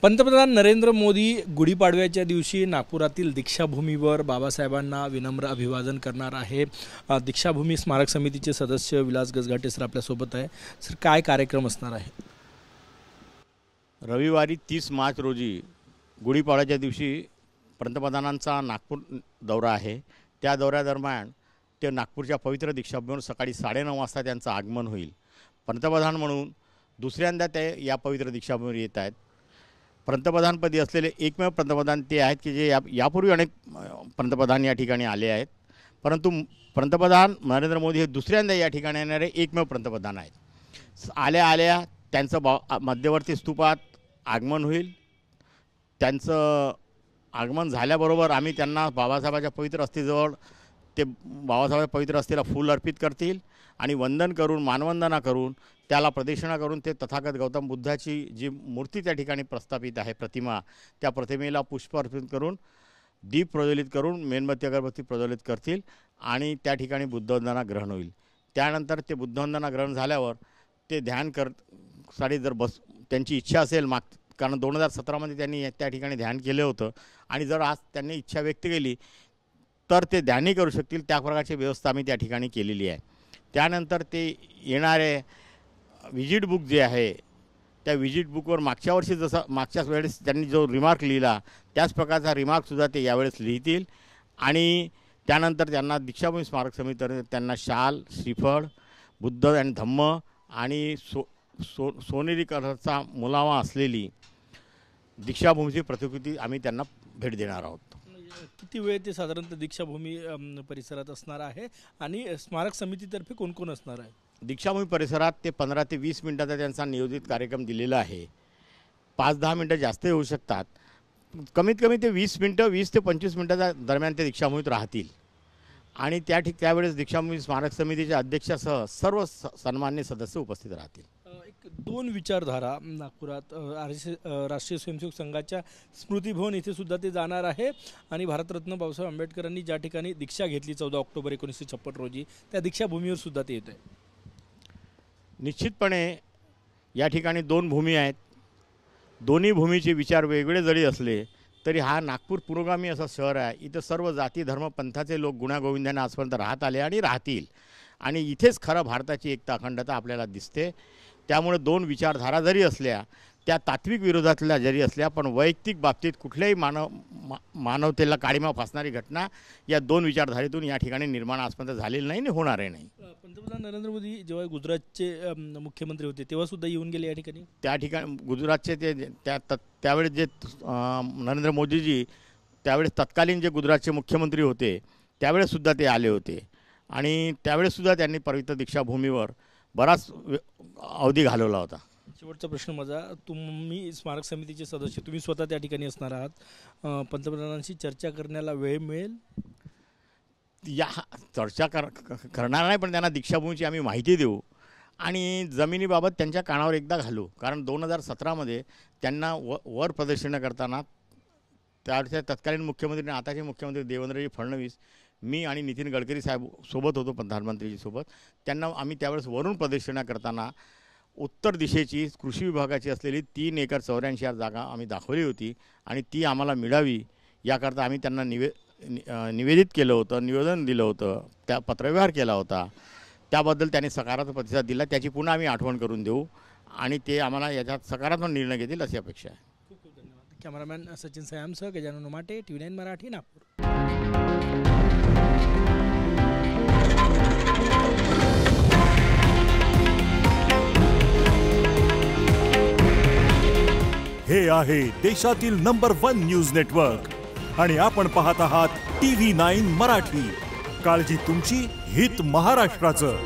पंतप्रधान नरेंद्र मोदी गुढीपाडव्याच्या दिवशी नागपुरातील दीक्षाभूमीवर बाबासाहेबांना विनम्र अभिवादन करणार आहे। दीक्षाभूमी स्मारक समितीचे सदस्य विलास गजघाटे सर आपल्यासोबत आहे। सर, काय कार्यक्रम असणार आहे? रविवारी 30 मार्च रोजी गुढीपाडव्याच्या दिवशी पंतप्रधानांचा नागपूर दौरा आहे। त्या दौऱ्यादरम्यान ते नागपूरच्या पवित्र दीक्षाभूमीवर सकाळी 9:30 वाजता त्यांचं आगमन होईल। पंतप्रधान म्हणून दुसऱ्यांदा ते या पवित्र दीक्षाभूमीवर येत आहेत। पंतप्रधानपदी असलेले एकमेव पंतप्रधान ते आहेत की जे यापूर्वी अनेक पंतप्रधान या ठिकाणी आले आहेत, परंतु पंतप्रधान नरेंद्र मोदी हे दुसऱ्यांदा या ठिकाणी येणारे एकमेव पंतप्रधान आहेत। आल्या त्यांचं मध्यवर्ती स्तूपात आगमन होईल। त्यांचं आगमन झाल्याबरोबर आम्ही त्यांना बाबासाहेबांच्या पवित्र अस्थीजवळ ते बाबासाहेबांच्या पवित्र अस्थीला फूल अर्पित करतील आणि वंदन करून मानवंदना करून त्याला प्रदक्षिणा करून ते तथागत गौतम बुद्धाची जी मूर्ती त्या ठिकाणी प्रस्थापित आहे प्रतिमा, त्या प्रतिमेला पुष्प अर्पित करून दीप प्रज्वलित करून मेणबत्ती अगरबत्ती प्रज्वलित करतील आणि त्या ठिकाणी बुद्धवंदना ग्रहण होईल। त्यानंतर ते बुद्धवंदना ग्रहण झाल्यावर ते ध्यान साठी जर त्यांची इच्छा असेल कारण 2017 मध्ये त्यांनी त्या ठिकाणी ध्यान केले होतं आणि जर आज त्यांनी इच्छा व्यक्त केली तर ते ध्यानही करू शकतील। त्या प्रकारची व्यवस्था आम्ही त्या ठिकाणी केलेली आहे। त्यानंतर ते येणारे विजिट बुक जे आहे त्या विजिट बुकवर मागच्या वर्षी जसं मागच्या वेळेस त्यांनी जो रिमार्क लिहिला त्याच प्रकारचा रिमार्कसुद्धा ते यावेळेस लिहितील आणि त्यानंतर त्यांना दीक्षाभूमी स्मारक समितीने त्यांना शाल, श्रीफळ, बुद्ध आणि धम्म आणि सोनेरी कलरचा मुलामा असलेली दीक्षाभूमीची प्रतिकृती आम्ही त्यांना भेट देणार आहोत। किती वेळ ते साधारणतः दीक्षाभूमी परिसरात असणार आहे आणि स्मारक समितीतर्फे कोण कोण असणार आहे? दीक्षाभूमी परिसरात ते 15 ते 20 मिनिटाचा त्यांचा नियोजित कार्यक्रम दिलेला आहे। 5-10 मिनिटं जास्त होऊ शकतात। कमीत कमी ते 20 मिनिटं 20 ते 25 मिनिटाच्या दरम्यान ते दीक्षाभूमीत राहतील आणि त्यावेळेस दीक्षाभूमी स्मारक समितीच्या अध्यक्षासह सर्व सन्मान्य सदस्य उपस्थित राहतील। एक 2 विचारधारा नागपुरात राष्ट्रीय स्वयंसेवक संघाच्या स्मृती भवन इथे सुद्धा ते जाणार आहे आणि भारतरत्न बाबासाहेब आंबेडकरांनी ज्या ठिकाणी दीक्षा घेतली 14 ऑक्टोबर 1956 रोजी त्या दीक्षाभूमीवर सुद्धा ते येत आहे। निश्चितपणे या ठिकाणी 2 भूमी आहेत। दोन्ही भूमीचे विचार वेगवेगळे जरी असले तरी हा नागपूर पुरोगामी असं शहर आहे। इथं सर्व जाती धर्म पंथाचे लोक गुण्यागोविंदाने आजपर्यंत राहत आले आणि राहतील आणि इथेच खरं भारताची एकता अखंडता आपल्याला दिसते। त्यामुळे 2 विचारधारा जरी असल्या त्या तात्विक विरोधातल्या जरी असल्या पण वैयक्तिक बाबतीत कुठल्याही मानवतेला काळीमा फासणारी घटना या 2 विचारधारेतून या ठिकाणी निर्माण आजपर्यंत झालेली नाही आणि होणारही नाही। पंतप्रधान नरेंद्र मोदी जेव्हा गुजरातचे मुख्यमंत्री होते तेव्हा सुद्धा येऊन गेले या ठिकाणी। त्या ठिकाणी गुजरातचे त्यावेळेस जे नरेंद्र मोदीजी त्यावेळेस तत्कालीन जे गुजरातचे मुख्यमंत्री होते त्यावेळेस सुद्धा ते आले होते आणि त्यावेळेस सुद्धा त्यांनी पवित्र दीक्षाभूमीवर बराच अवधी घालवला होता। शेवटचा प्रश्न माझा, तुम्ही स्मारक समितीचे सदस्य तुम्ही स्वतः त्या ठिकाणी असणार आहात, पंतप्रधानांशी चर्चा करण्याला वेळ मिळेल? या चर्चा करणार नाही पण त्यांना दीक्षाभूमीची आम्ही माहिती देऊ आणि जमिनीबाबत त्यांच्या कानावर एकदा घालू। कारण 2017 मध्ये त्यांना वर प्रदर्शन करताना त्याच्या तत्कालीन मुख्यमंत्री आताचे मुख्यमंत्री देवेंद्रजी फडणवीस, मी आणि नितीन गडकरी साहेब सोबत होतो प्रधानमंत्रीजी सोबत। त्यांना आम्ही त्यावेळेस वरून प्रदर्शना करताना उत्तर दिशेची कृषी विभागाची असलेली 3 एकर 84 जागा आम्ही दाखवली होती आणि ती आम्हाला मिळावी याकरता आम्ही त्यांना निवेदित केलं होतं, निवेदन दिलं होतं, त्या पत्रव्यवहार केला होता। त्याबद्दल त्यांनी सकारात्मक प्रतिसाद दिला। त्याची पुन्हा आम्ही आठवण करून देऊ आणि ते आम्हाला याच्यात सकारात्मक निर्णय घेतील अशी अपेक्षा आहे। खूप खूप धन्यवाद। कॅमेरामॅन सचिन सयामसह गजानन उमाटे, TV9 मराठी, नागपूर। हे आहे देशातील नंबर 1 न्यूज नेटवर्क आणि आपण पाहत आहात TV9 मराठी। काळजी तुमची, हित महाराष्ट्राचं।